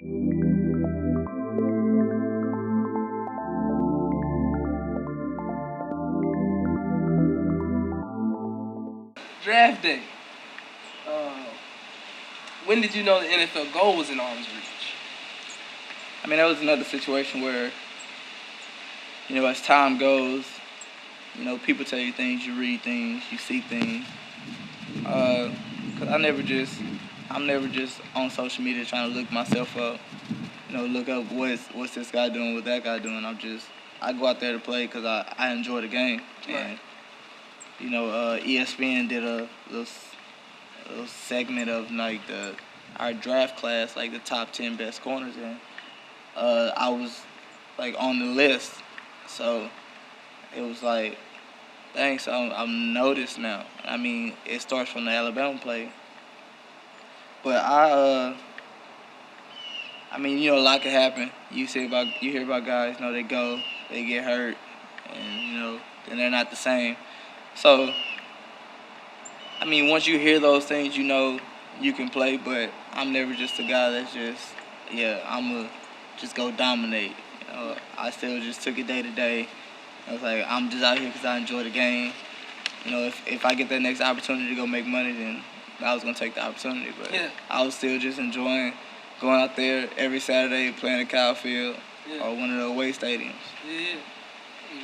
Draft day. Uh, when did you know the NFL goal was in arm's reach? I mean, that was another situation where, as time goes, people tell you things, you read things, you see things. Cause I'm never just on social media trying to look myself up. Look up what's this guy doing, what that guy doing. I go out there to play because I enjoy the game. Right. And ESPN did a little segment of like our draft class, like the top 10 best corners, and I was like on the list, so it was like, dang, so I'm noticed now. I mean, it starts from the Alabama play, but a lot can happen. You hear about guys, they go, they get hurt, and then they're not the same. So, I mean, once you hear those things, you can play, but I'm never just a guy that's just, I'm going to just go dominate. I still just took it day to day. I was like, I'm just out here because I enjoy the game. If I get that next opportunity to go make money, then I was going to take the opportunity. But I was still just enjoying going out there every Saturday, playing at Kyle Field or one of the away stadiums. Yeah. Hey,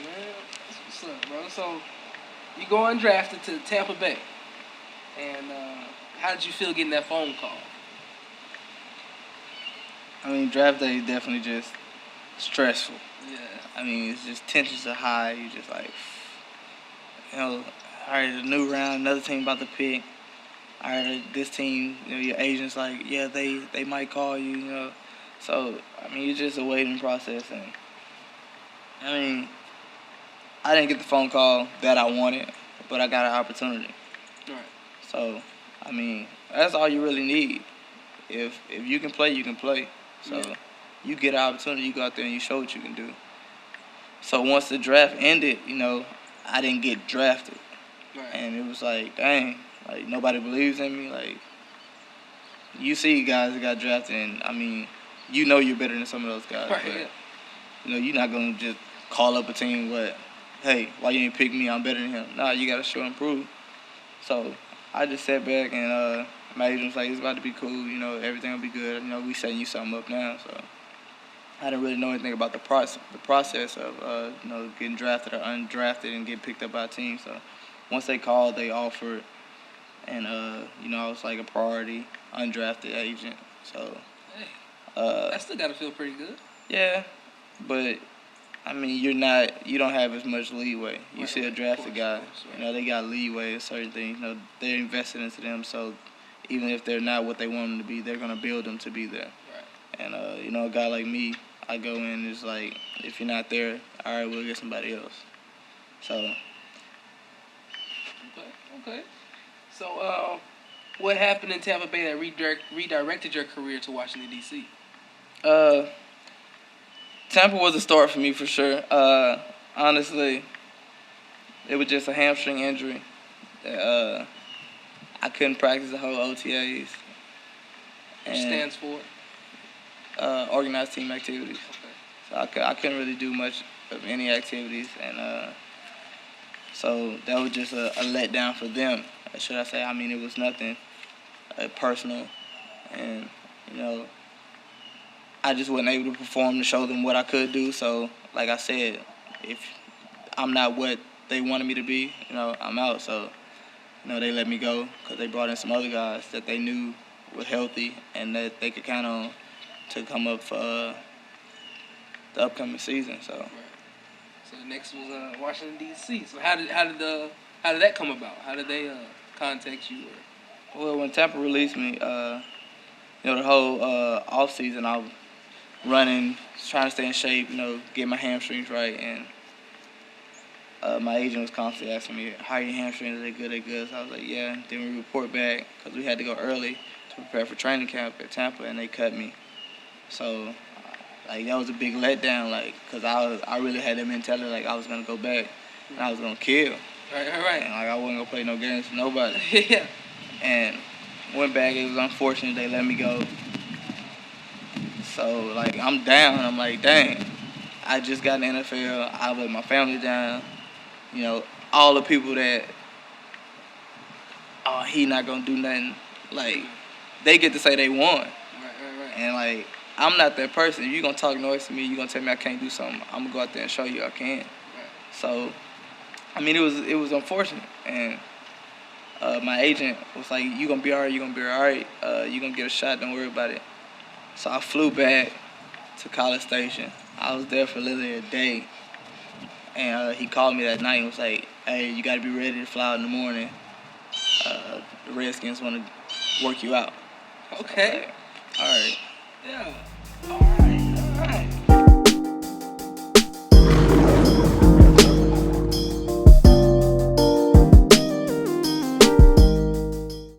man, that's what's up, bro. So, you go undrafted to Tampa Bay. And how did you feel getting that phone call? I mean, draft day is definitely just stressful. Yeah. I mean, it's just tensions are high. You just like, all right, a new round, another team about to pick. All right, this team, your agent's like, yeah, they might call you, So, I mean, it's just a waiting process. And, I mean, I didn't get the phone call that I wanted, but I got an opportunity. Right. So, I mean, that's all you really need. If you can play, you can play. So, you get an opportunity, you go out there and you show what you can do. So, once the draft ended, I didn't get drafted. Right. And it was like, dang, like, nobody believes in me. Like, you see guys that got drafted, and, I mean, you're better than some of those guys. Right, but, you're not going to just call up a team, hey, why you ain't pick me? I'm better than him. Nah, you got to show and prove. So, I just sat back and my agent was like, it's about to be cool, everything will be good. We setting you something up now. So I didn't really know anything about the process of getting drafted or undrafted and getting picked up by a team. So once they called, they offered, and I was like a priority undrafted agent. So that still gotta feel pretty good. Yeah, but I mean, you don't have as much leeway. You see a drafted guy, they got leeway in certain things. They're invested into them, so even if they're not what they want them to be, they're gonna build them to be there. Right. And a guy like me, I go in and it's like, if you're not there, all right, we'll get somebody else. So. Okay. So, what happened in Tampa Bay that redirected your career to Washington D.C.? Tampa was a start for me for sure. Honestly, it was just a hamstring injury. I couldn't practice the whole OTAs. Which stands for? Organized team activities. Okay. So I couldn't really do much of any activities, and so that was just a letdown for them, should I say. I mean, it was nothing personal, and I just wasn't able to perform to show them what I could do. So, like I said, if I'm not what they wanted me to be, I'm out. So, they let me go because they brought in some other guys that they knew were healthy and that they could count on to come up for the upcoming season. So. Right. So the next was Washington D.C. So how did that come about? How did they contact you? Well, when Tampa released me, the whole off season, I was running, trying to stay in shape, get my hamstrings right, and my agent was constantly asking me, how are your hamstrings? Are they good? So I was like, yeah. Then we report back because we had to go early to prepare for training camp at Tampa, and they cut me. So, that was a big letdown, because I really had that mentality, I was going to go back and I was going to kill. Right. And, I wasn't going to play no games for nobody. Yeah. And went back. It was unfortunate they let me go. So, like, I'm down. I'm like, dang, I just got in the NFL. I let my family down. You know, all the people that, oh, he not going to do nothing. Like, they get to say they won. Right. And, like, I'm not that person. If you're going to talk noise to me, you're going to tell me I can't do something, I'm going to go out there and show you I can. Right. So, I mean, it was unfortunate. And my agent was like, you going to be all right, you're going to be all right. You're going to get a shot, don't worry about it. So I flew back to College Station. I was there for literally a day. And he called me that night and was like, hey, you got to be ready to fly out in the morning. The Redskins want to work you out. Okay. So, all right. Yeah. All right.